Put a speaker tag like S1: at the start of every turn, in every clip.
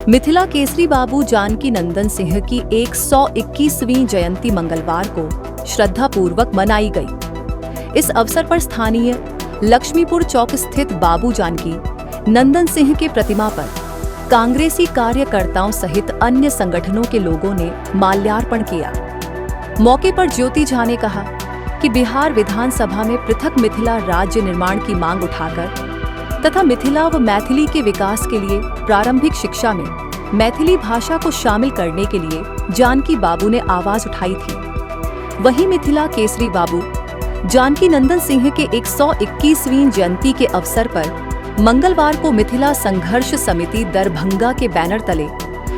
S1: मिथिला केसरी बाबू जानकी नंदन सिंह की 121वीं जयंती मंगलवार को श्रद्धापूर्वक मनाई गई। इस अवसर पर स्थानीय लक्ष्मीपुर चौक स्थित बाबू जानकी नंदन सिंह के प्रतिमा पर कांग्रेसी कार्यकर्ताओं सहित अन्य संगठनों के लोगों ने माल्यार्पण किया। मौके पर ज्योति झा ने कहा कि बिहार विधानसभा में पृथक मिथिला राज्य निर्माण की मांग उठाकर तथा मिथिला व मैथिली के विकास के लिए प्रारंभिक शिक्षा में मैथिली भाषा को शामिल करने के लिए जानकी बाबू ने आवाज उठाई थी। वहीं मिथिला केसरी बाबू जानकी नंदन सिंह के 121वीं जयंती के अवसर पर मंगलवार को मिथिला संघर्ष समिति दरभंगा के बैनर तले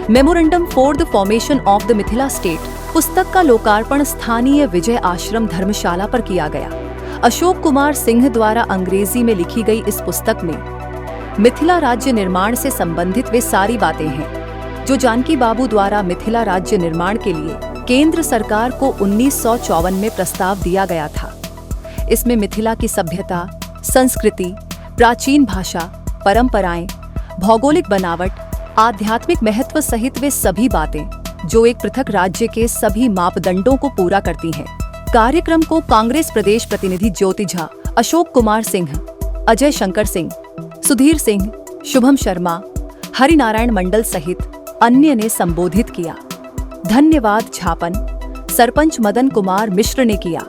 S1: memorandum for the formation of the Mithila state पुस्तक का लोकार्पण स्थानीय विजय आश्रम धर्मशाला पर किया गया। अशोक कुमार सिंह द्वारा अंग्रेजी में लिखी गई इस पुस्तक में मिथिला राज्य निर्माण से संबंधित वे सारी बातें हैं जो जानकी बाबू द्वारा मिथिला राज्य निर्माण के लिए केंद्र सरकार को 1954 में प्रस्ताव दिया गया था। इसमें मिथिला की सभ्यता, संस्कृति, प्राचीन भाषा, परंपराएं, भौगोलिक बनावट, आध्यात्मिक महत्व सहित वे सभी बातें जो एक पृथक राज्य के सभी मापदंडों को पूरा करती हैं। कार्यक्रम को कांग्रेस प्रदेश प्रतिनिधि ज्योति झा, अशोक कुमार सिंह, अजय शंकर सिंह, सुधीर सिंह, शुभम शर्मा, हरिनारायण मंडल सहित अन्य ने संबोधित किया। धन्यवाद ज्ञापन सरपंच मदन कुमार मिश्र ने किया।